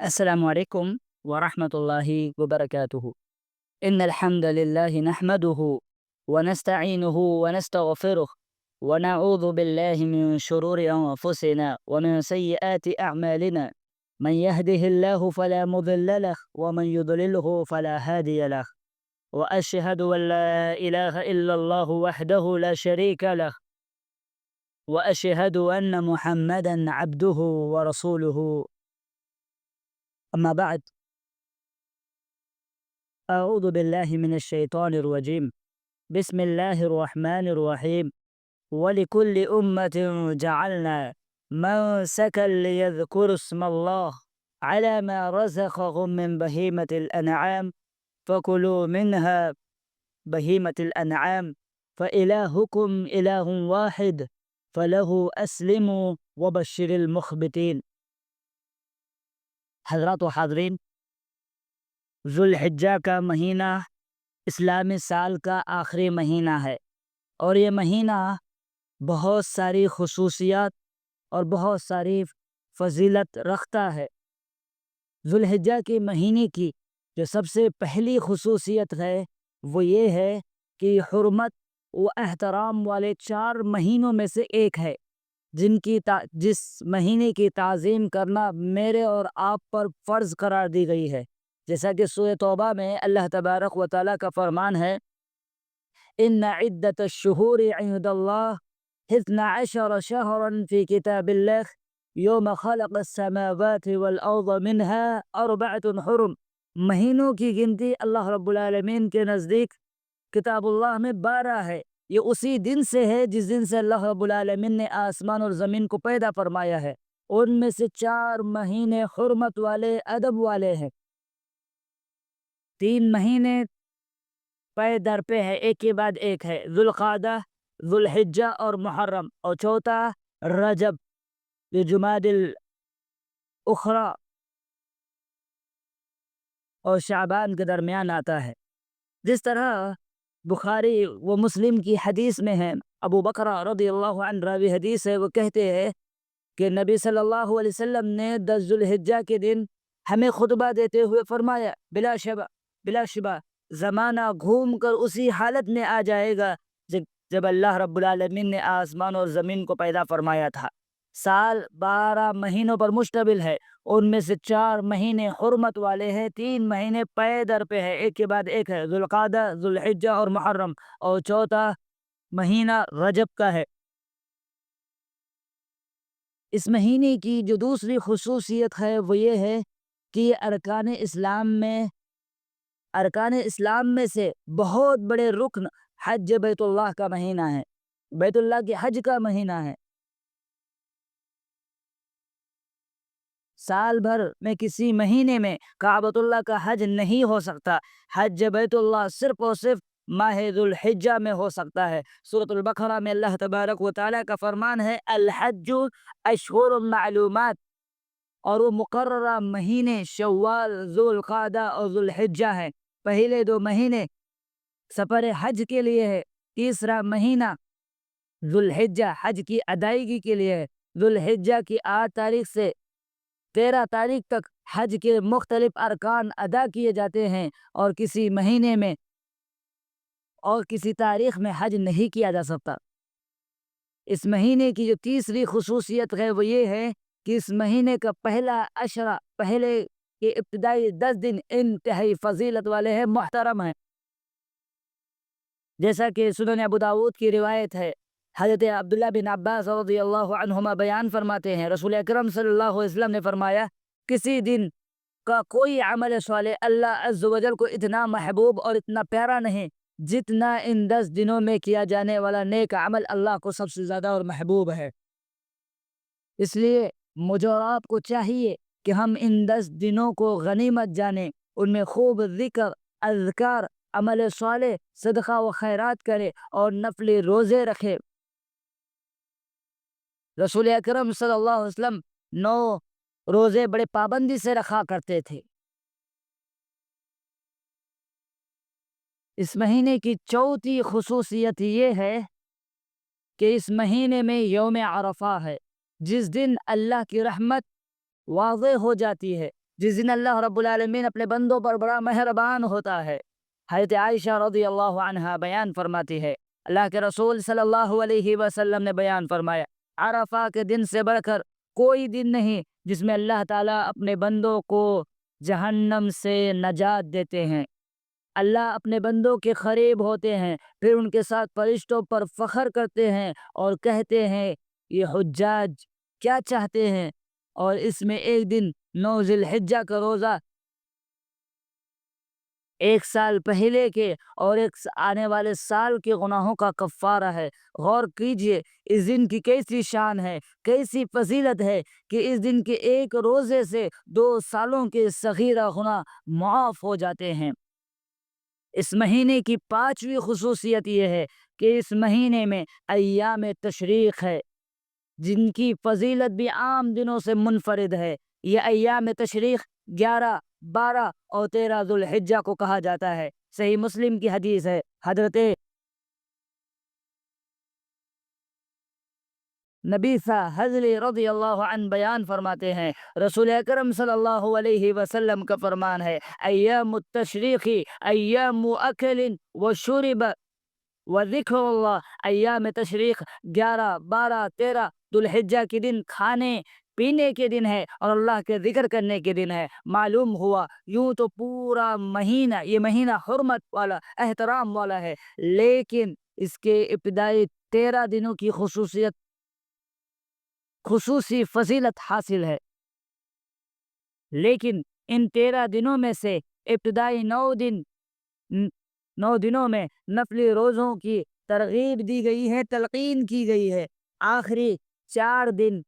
السلام عليكم ورحمة الله وبركاته. إن الحمد لله نحمده ونستعينه ونستغفره ونعوذ بالله من شرور أنفسنا ومن سيئات أعمالنا. من يهده الله فلا مضل له ومن يضلله فلا هادي له. وأشهد أن لا إله إلا الله وحده لا شريك له، وأشهد أن محمدا عبده ورسوله. أما بعد، أعوذ بالله من الشيطان الرجيم. بسم الله الرحمن الرحيم. ولكل أمة جعلنا منسكا ليذكروا اسم الله على ما رزقهم من بهيمة الأنعام فكلوا منها بهيمة الأنعام فإلهكم إله واحد فله أسلموا وبشر المخبتين. حضرات و حاضرین، ذوالحجہ کا مہینہ اسلامی سال کا آخری مہینہ ہے، اور یہ مہینہ بہت ساری خصوصیات اور بہت ساری فضیلت رکھتا ہے۔ ذوالحجہ کے مہینے کی جو سب سے پہلی خصوصیت ہے وہ یہ ہے کہ حرمت و احترام والے 4 مہینوں میں سے ایک ہے، جس مہینے کی تعظیم کرنا میرے اور آپ پر فرض قرار دی گئی ہے۔ جیسا کہ سورہ توبہ میں اللہ تبارک و تعالیٰ کا فرمان ہے، ان عدت الشہور عند اللہ 12 شہرا فی کتاب اللہ یوم خلق السماوات والارض منها 4 حرم۔ مہینوں کی گنتی اللہ رب العالمین کے نزدیک کتاب اللہ میں 12 ہے۔ یہ اسی دن سے ہے جس دن سے اللہ رب العالمین نے آسمان اور زمین کو پیدا فرمایا ہے۔ ان میں سے 4 مہینے حرمت والے، ادب والے ہیں۔ 3 مہینے پے در پہ ہے، ایک کے بعد ایک ہے، ذوالقعدہ، ذوالحجہ اور محرم، اور چوتھا رجب، یہ جمادی الاخری اور شعبان کے درمیان آتا ہے۔ جس طرح بخاری و مسلم کی حدیث میں ہے، ابو بکر رضی اللہ عنہ راوی حدیث ہے، وہ کہتے ہیں کہ نبی صلی اللہ علیہ وسلم نے 10 ذوالحجہ کے دن ہمیں خطبہ دیتے ہوئے فرمایا، بلا شبہ زمانہ گھوم کر اسی حالت میں آ جائے گا جب اللہ رب العالمین نے آسمان اور زمین کو پیدا فرمایا تھا۔ سال 12 مہینوں پر مشتمل ہے، ان میں سے 4 مہینے حرمت والے ہیں، 3 مہینے پے در پہ ہے، ایک کے بعد ایک ہے، ذوالقعدہ، ذوالحجہ اور محرم، اور چوتھا مہینہ رجب کا ہے۔ اس مہینے کی جو دوسری خصوصیت ہے وہ یہ ہے کہ یہ ارکان اسلام میں سے بہت بڑے رکن حج بیت اللہ کا مہینہ ہے، بیت اللہ کے حج کا مہینہ ہے۔ سال بھر میں کسی مہینے میں کعبۃ اللہ کا حج نہیں ہو سکتا، حج بیت اللہ صرف اور صرف ماہ ذوالحجہ میں ہو سکتا ہے۔ سورۃ البقرہ میں اللہ تبارک و تعالیٰ کا فرمان ہے، الحج اشہر معلومات، اور وہ مقررہ مہینے شوال، ذوالقعدہ اور ذوالحجہ ہیں۔ پہلے 2 مہینے سفر حج کے لیے ہے، تیسرا مہینہ ذوالحجہ حج کی ادائیگی کے لیے ہے۔ ذوالحجہ کی 8 تاریخ سے 13 تاریخ تک حج کے مختلف ارکان ادا کیے جاتے ہیں، اور کسی مہینے میں اور کسی تاریخ میں حج نہیں کیا جا سکتا۔ اس مہینے کی جو تیسری خصوصیت ہے وہ یہ ہے کہ اس مہینے کا پہلا عشرہ، پہلے کے ابتدائی 10 دن انتہائی فضیلت والے ہیں، محترم ہیں۔ جیسا کہ سنن ابو داؤد کی روایت ہے، حضرت عبداللہ بن عباس رضی اللہ عنہما بیان فرماتے ہیں، رسول اکرم صلی اللہ علیہ وسلم نے فرمایا، کسی دن کا کوئی عمل صالح اللہ عز و جل کو اتنا محبوب اور اتنا پیارا نہیں جتنا ان 10 دنوں میں کیا جانے والا نیک عمل اللہ کو سب سے زیادہ اور محبوب ہے۔ اس لیے مجھے اور آپ کو چاہیے کہ ہم ان 10 دنوں کو غنیمت جانیں، ان میں خوب ذکر، اذکار، عمل صالح، صدقہ و خیرات کرے اور نفلی روزے رکھے۔ رسول اکرم صلی اللہ علیہ وسلم 9 روزے بڑے پابندی سے رکھا کرتے تھے۔ اس مہینے کی چوتھی خصوصیت یہ ہے کہ اس مہینے میں یوم عرفہ ہے، جس دن اللہ کی رحمت واضح ہو جاتی ہے، جس دن اللہ رب العالمین اپنے بندوں پر بڑا مہربان ہوتا ہے۔ حضرت عائشہ رضی اللہ عنہا بیان فرماتی ہے، اللہ کے رسول صلی اللہ علیہ وسلم نے بیان فرمایا، عرفہ کے دن سے بڑھ کر کوئی دن نہیں جس میں اللہ تعالیٰ اپنے بندوں کو جہنم سے نجات دیتے ہیں۔ اللہ اپنے بندوں کے قریب ہوتے ہیں، پھر ان کے ساتھ فرشتوں پر فخر کرتے ہیں اور کہتے ہیں یہ حجاج کیا چاہتے ہیں، اور اس میں ایک دن 9 ذی الحجہ کا روزہ ایک سال پہلے کے اور ایک آنے والے سال کے گناہوں کا کفارہ ہے۔ غور کیجئے اس دن کی کیسی شان ہے، کیسی فضیلت ہے کہ اس دن کے ایک روزے سے 2 سالوں کے صغیرہ گناہ معاف ہو جاتے ہیں۔ اس مہینے کی 5ویں خصوصیت یہ ہے کہ اس مہینے میں ایام تشریق ہے، جن کی فضیلت بھی عام دنوں سے منفرد ہے۔ یہ ایام تشریق 11، 12 اور 13 ذو الحجہ کو کہا جاتا ہے۔ صحیح مسلم کی حدیث ہے، حضرت نبیسہ حضلی رضی اللہ عنہ بیان فرماتے ہیں، رسول اکرم صلی اللہ علیہ وسلم کا فرمان ہے، ایام التشریق ایام اکل و شرب و ذکر اللہ۔ ایام تشریق 11، 12، 13 ذو الحجہ کے دن کھانے پینے کے دن ہے اور اللہ کے ذکر کرنے کے دن ہے۔ معلوم ہوا یوں تو پورا مہینہ، یہ مہینہ حرمت والا، احترام والا ہے، لیکن اس کے ابتدائی 13 دنوں کی خصوصی فضیلت حاصل ہے۔ لیکن ان 13 دنوں میں سے ابتدائی 9 دنوں میں نفلی روزوں کی ترغیب دی گئی ہے، تلقین کی گئی ہے۔ آخری 4 دن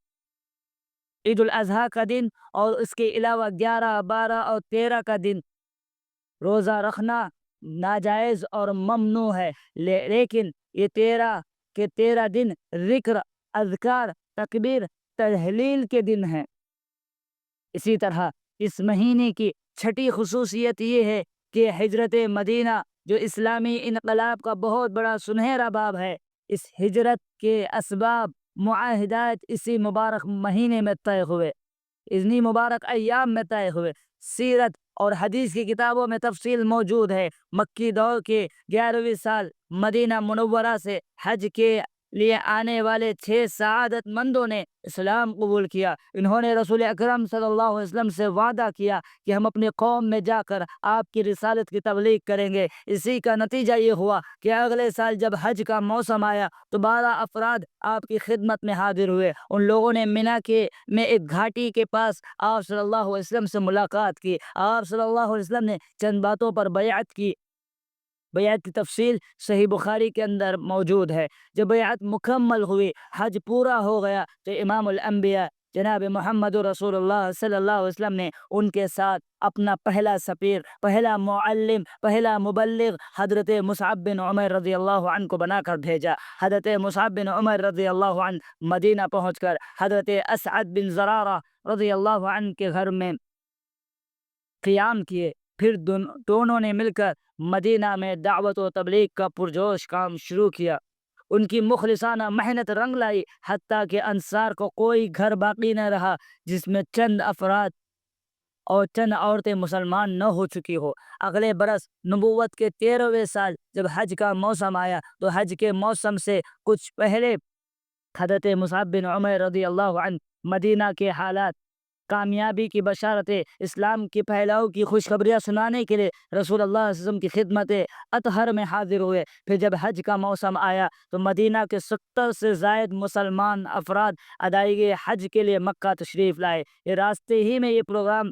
عید الاضحیٰ کا دن اور اس کے علاوہ 11، 12 اور 13 کا دن روزہ رکھنا ناجائز اور ممنوع ہے، لیکن یہ 13 کے 13 دن ذکر، اذکار، تکبیر، تحلیل کے دن ہیں۔ اسی طرح اس مہینے کی 6ٹھی خصوصیت یہ ہے کہ ہجرت مدینہ جو اسلامی انقلاب کا بہت بڑا سنہرا باب ہے، اس ہجرت کے اسباب، معاہدات اسی مبارک مہینے میں طے ہوئے، اتنی مبارک ایام میں طے ہوئے۔ سیرت اور حدیث کی کتابوں میں تفصیل موجود ہے۔ مکی دور کے 11ویں سال مدینہ منورہ سے حج کے لیے آنے والے 6 سعادت مندوں نے اسلام قبول کیا۔ انہوں نے رسول اکرم صلی اللہ علیہ وسلم سے وعدہ کیا کہ ہم اپنی قوم میں جا کر آپ کی رسالت کی تبلیغ کریں گے۔ اسی کا نتیجہ یہ ہوا کہ اگلے سال جب حج کا موسم آیا تو 12 افراد آپ کی خدمت میں حاضر ہوئے۔ ان لوگوں نے مینا میں ایک گھاٹی کے پاس آپ صلی اللہ علیہ وسلم سے ملاقات کی۔ آپ صلی اللہ علیہ وسلم نے چند باتوں پر بیعت کی۔ بیعت کی تفصیل صحیح بخاری کے اندر موجود ہے۔ جب بیعت مکمل ہوئی، حج پورا ہو گیا، تو امام الانبیاء جناب محمد رسول اللہ صلی اللہ علیہ وسلم نے ان کے ساتھ اپنا پہلا سفیر، پہلا معلم، پہلا مبلغ حضرت مصعب بن عمیر رضی اللہ عنہ کو بنا کر بھیجا۔ حضرت مصعب بن عمیر رضی اللہ عنہ مدینہ پہنچ کر حضرت اسعد بن زرارہ رضی اللہ عنہ کے گھر میں قیام کیے۔ پھر دونوں نے مل کر مدینہ میں دعوت و تبلیغ کا پرجوش کام شروع کیا۔ ان کی مخلصانہ محنت رنگ لائی، حتیٰ کہ انصار کو کوئی گھر باقی نہ رہا جس میں چند افراد اور چند عورتیں مسلمان نہ ہو چکی ہو۔ اگلے برس نبوت کے 13ویں سال جب حج کا موسم آیا تو حج کے موسم سے کچھ پہلے حضرت مصعب بن عمیر رضی اللہ عنہ مدینہ کے حالات، کامیابی کی بشارتیں، اسلام کی پھیلاؤ کی خوشخبریاں سنانے کے لیے رسول اللہ صلی اللہ علیہ وسلم کی خدمت اطہر میں حاضر ہوئے۔ پھر جب حج کا موسم آیا تو مدینہ کے 70 سے زائد مسلمان افراد ادائیگی حج کے لیے مکہ تشریف لائے۔ یہ راستے ہی میں یہ پروگرام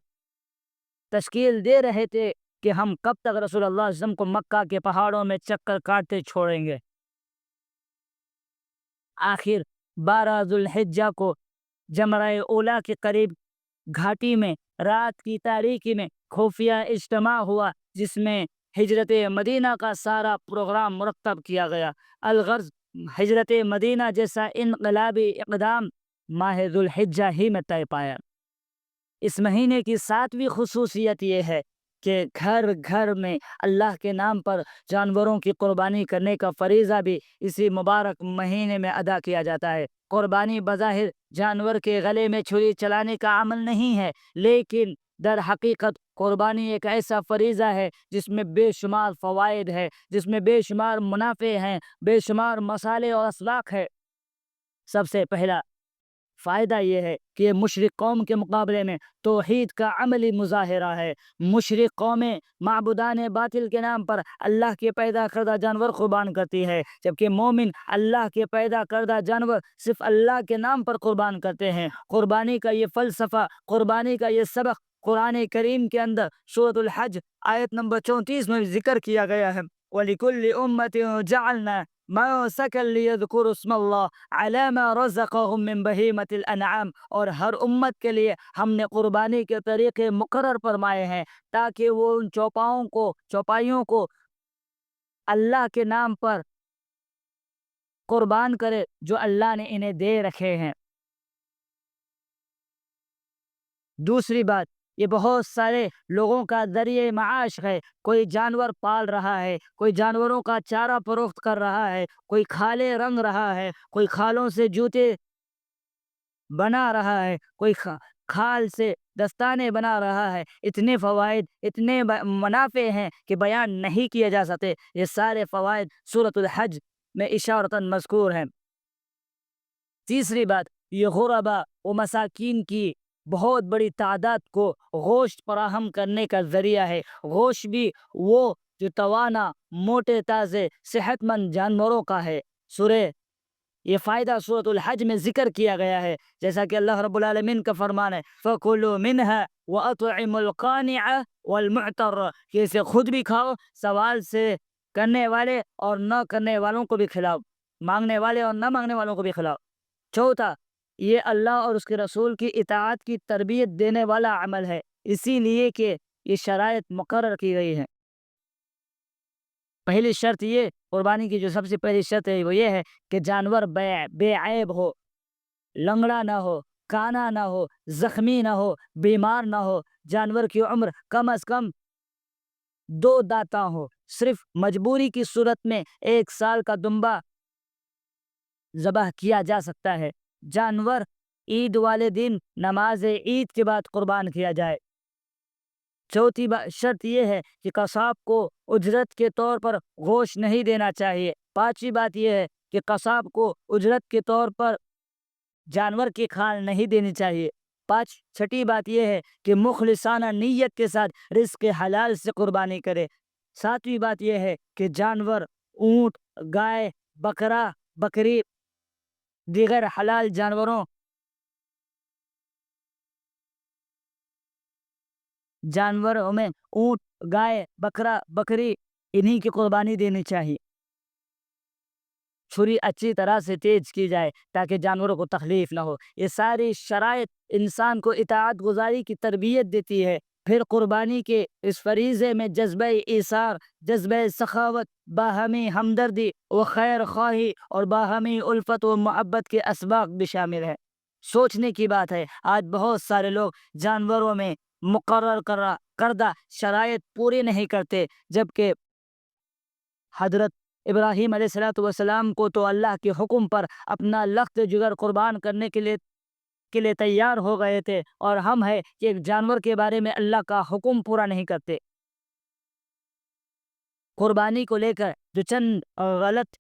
تشکیل دے رہے تھے کہ ہم کب تک رسول اللہ صلی اللہ علیہ وسلم کو مکہ کے پہاڑوں میں چکر کاٹتے چھوڑیں گے۔ آخر 12 ذو الحجہ کو جمرہ اولا کے قریب گھاٹی میں رات کی تاریکی میں خفیہ اجتماع ہوا، جس میں ہجرت مدینہ کا سارا پروگرام مرتب کیا گیا۔ الغرض ہجرت مدینہ جیسا انقلابی اقدام ماہ ذو الحجہ ہی میں طے پایا۔ اس مہینے کی 7ویں خصوصیت یہ ہے کہ گھر گھر میں اللہ کے نام پر جانوروں کی قربانی کرنے کا فریضہ بھی اسی مبارک مہینے میں ادا کیا جاتا ہے۔ قربانی بظاہر جانور کے گلے میں چھری چلانے کا عمل نہیں ہے، لیکن در حقیقت قربانی ایک ایسا فریضہ ہے جس میں بے شمار فوائد ہے، جس میں بے شمار منافع ہیں، بے شمار مصالح اور اسلاق ہے۔ سب سے پہلا فائدہ یہ ہے کہ یہ مشرک قوم کے مقابلے میں توحید کا عملی مظاہرہ ہے۔ مشرک قومیں معبودان باطل کے نام پر اللہ کے پیدا کردہ جانور قربان کرتی ہے، جبکہ مومن اللہ کے پیدا کردہ جانور صرف اللہ کے نام پر قربان کرتے ہیں۔ قربانی کا یہ فلسفہ، قربانی کا یہ سبق قرآن کریم کے اندر سورۃ الحج آیت نمبر 34 میں ذکر کیا گیا ہے۔ وَلِكُلِّ أُمَّةٍ جَعَلْنَا مَنسَكًا لِيَذْكُرُوا اسْمَ اللَّهِ عَلَىٰ مَا رَزَقَهُم مِّن بَهِيمَةِ الْأَنْعَامِ، اور ہر امت کے لیے ہم نے قربانی کے طریقے مقرر فرمائے ہیں تاکہ وہ ان چوپائیوں کو اللہ کے نام پر قربان کرے جو اللہ نے انہیں دے رکھے ہیں۔ دوسری بات، یہ بہت سارے لوگوں کا ذریعہ معاش ہے۔ کوئی جانور پال رہا ہے، کوئی جانوروں کا چارہ فروخت کر رہا ہے، کوئی کھالیں رنگ رہا ہے، کوئی کھالوں سے جوتے بنا رہا ہے، کوئی کھال سے دستانے بنا رہا ہے۔ اتنے فوائد، اتنے منافع ہیں کہ بیان نہیں کیے جا سکتے۔ یہ سارے فوائد سورۃ الحج میں اشارتاً مذکور ہیں۔ تیسری بات، یہ غربا و مساکین کی بہت بڑی تعداد کو گوشت فراہم کرنے کا ذریعہ ہے۔ گوشت بھی وہ جو توانا، موٹے تازے، صحت مند جانوروں کا ہے۔ یہ فائدہ سورۃ الحج میں ذکر کیا گیا ہے، جیسا کہ اللہ رب العالمین کا فرمان ہے فَكُلُوا مِنْهَا وَأَطْعِمُوا الْقَانِعَ وَالْمُعْتَرَّ، کہ اسے خود بھی کھاؤ، سوال سے کرنے والے اور نہ کرنے والوں کو بھی کھلاؤ، مانگنے والے اور نہ مانگنے والوں کو بھی کھلاؤ۔ چوتھا، یہ اللہ اور اس کے رسول کی اطاعت کی تربیت دینے والا عمل ہے، اسی لیے کہ یہ شرائط مقرر کی گئی ہیں۔ پہلی شرط یہ، قربانی کی جو سب سے پہلی شرط ہے وہ یہ ہے کہ جانور بے عیب ہو، لنگڑا نہ ہو، کانا نہ ہو، زخمی نہ ہو، بیمار نہ ہو، جانور کی عمر کم از کم 2 دانتاں ہو۔ صرف مجبوری کی صورت میں 1 سال کا دمبا ذبح کیا جا سکتا ہے۔ جانور عید والے دن نماز عید کے بعد قربان کیا جائے۔ چوتھی شرط یہ ہے کہ قصاب کو اجرت کے طور پر گوشت نہیں دینا چاہیے۔ پانچویں بات یہ ہے کہ قصاب کو اجرت کے طور پر جانور کی کھال نہیں دینی چاہیے۔ چھٹی بات یہ ہے کہ مخلصانہ نیت کے ساتھ رزق حلال سے قربانی کرے۔ ساتویں بات یہ ہے کہ جانور، اونٹ، گائے، بکرا، بکری، دیگر حلال جانوروں میں اونٹ، گائے، بکرا، بکری، انہی کی قربانی دینی چاہیے۔ چھری اچھی طرح سے تیز کی جائے تاکہ جانوروں کو تکلیف نہ ہو۔ یہ ساری شرائط انسان کو اطاعت گزاری کی تربیت دیتی ہے۔ پھر قربانی کے اس فریضے میں جذبہ ایثار، جذبہ سخاوت، باہمی ہمدردی و خیر خواہی اور باہمی الفت و محبت کے اسباق بھی شامل ہیں۔ سوچنے کی بات ہے، آج بہت سارے لوگ جانوروں میں مقرر کردہ شرائط پوری نہیں کرتے، جبکہ حضرت ابراہیم علیہ السلام کو تو اللہ کے حکم پر اپنا لخت جگر قربان کرنے کے لیے تیار ہو گئے تھے، اور ہم ہے کہ ایک جانور کے بارے میں اللہ کا حکم پورا نہیں کرتے۔ قربانی کو لے کر جو چند غلط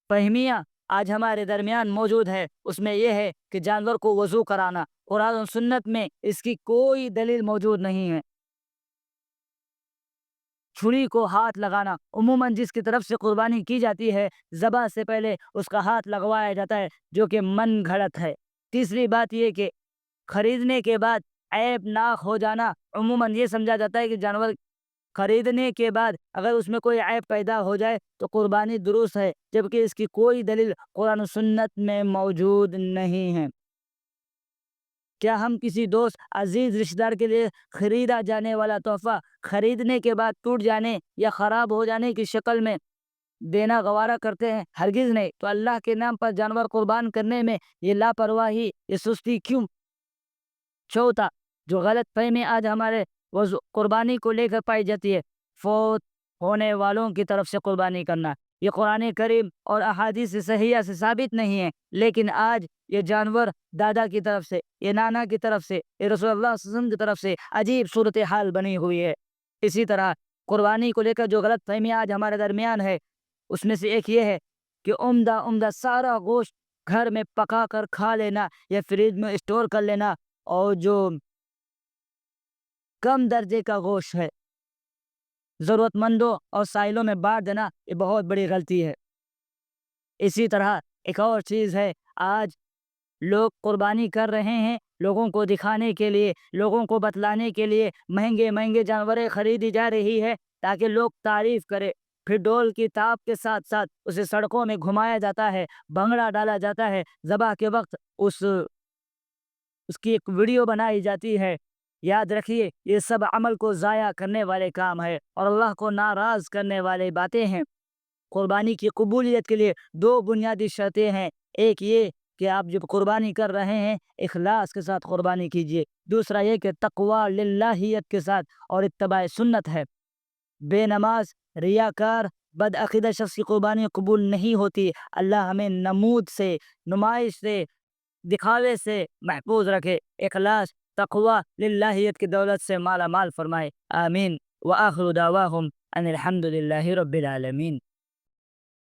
فہمیاں آج ہمارے درمیان موجود ہے، اس میں یہ ہے کہ جانور کو وضو کرانا، قرآن و سنت میں اس کی کوئی دلیل موجود نہیں ہے۔ چھری کو ہاتھ لگانا، عموماً جس کی طرف سے قربانی کی جاتی ہے ذبح سے پہلے اس کا ہاتھ لگوایا جاتا ہے، جو کہ من گھڑت ہے۔ تیسری بات یہ کہ خریدنے کے بعد عیب ناک ہو جانا، عموماً یہ سمجھا جاتا ہے کہ جانور خریدنے کے بعد اگر اس میں کوئی عیب پیدا ہو جائے تو قربانی درست ہے، جبکہ اس کی کوئی دلیل قرآن و سنت میں موجود نہیں ہے۔ کیا ہم کسی دوست، عزیز، رشتہ دار کے لیے خریدا جانے والا تحفہ خریدنے کے بعد ٹوٹ جانے یا خراب ہو جانے کی شکل میں دینا گوارا کرتے ہیں؟ ہرگز نہیں۔ تو اللہ کے نام پر جانور قربان کرنے میں یہ لاپرواہی، یہ سستی کیوں؟ چوتھا، جو غلط فہمی آج ہمارے قربانی کو لے کر پائی جاتی ہے، فوت ہونے والوں کی طرف سے قربانی کرنا۔ یہ قرآن کریم اور احادیث صحیحہ سے ثابت نہیں ہے، لیکن آج یہ جانور دادا کی طرف سے، یہ نانا کی طرف سے، یہ رسول اللہ صلی اللہ علیہ وسلم کی طرف سے عجیب صورتحال بنی ہوئی ہے۔ اسی طرح قربانی کو لے کر جو غلط فہمی آج ہمارے درمیان ہے، اس میں سے ایک یہ ہے کہ عمدہ عمدہ سارا گوشت گھر میں پکا کر کھا لینا یا فریج میں اسٹور کر لینا، اور جو کم درجے کا گوشت ہے ضرورت مندوں اور سائلوں میں بانٹ دینا، یہ بہت بڑی غلطی ہے۔ اسی طرح ایک اور چیز ہے، آج لوگ قربانی کر رہے ہیں لوگوں کو دکھانے کے لیے، لوگوں کو بتلانے کے لیے مہنگے مہنگے جانوریں خریدی جا رہی ہے تاکہ لوگ تعریف کرے، پھر ڈول کی تاپ کے ساتھ ساتھ اسے سڑکوں میں گھمایا جاتا ہے، بھنگڑا ڈالا جاتا ہے، ذبح کے وقت اس کی ایک ویڈیو بنائی جاتی ہے۔ یاد رکھیے، یہ سب عمل کو ضائع کرنے والے کام ہے اور اللہ کو ناراض کرنے والے باتیں ہیں۔ قربانی کی قبولیت کے لیے دو بنیادی شرطیں ہیں، ایک یہ کہ آپ جب قربانی کر رہے ہیں اخلاص کے ساتھ قربانی کیجیے، دوسرا یہ کہ تقوی للہیت کے ساتھ اور اتباع سنت ہے۔ بے نماز، ریاکار، بدعقیدہ شخص کی قربانی قبول نہیں ہوتی۔ اللہ ہمیں نمود سے، نمائش سے، دکھاوے سے محفوظ رکھے، اخلاص، تقوی للہیت کی دولت سے مالا مال فرمائے، آمین۔ وآخر دعواہم ان الحمد للہ رب العالمین۔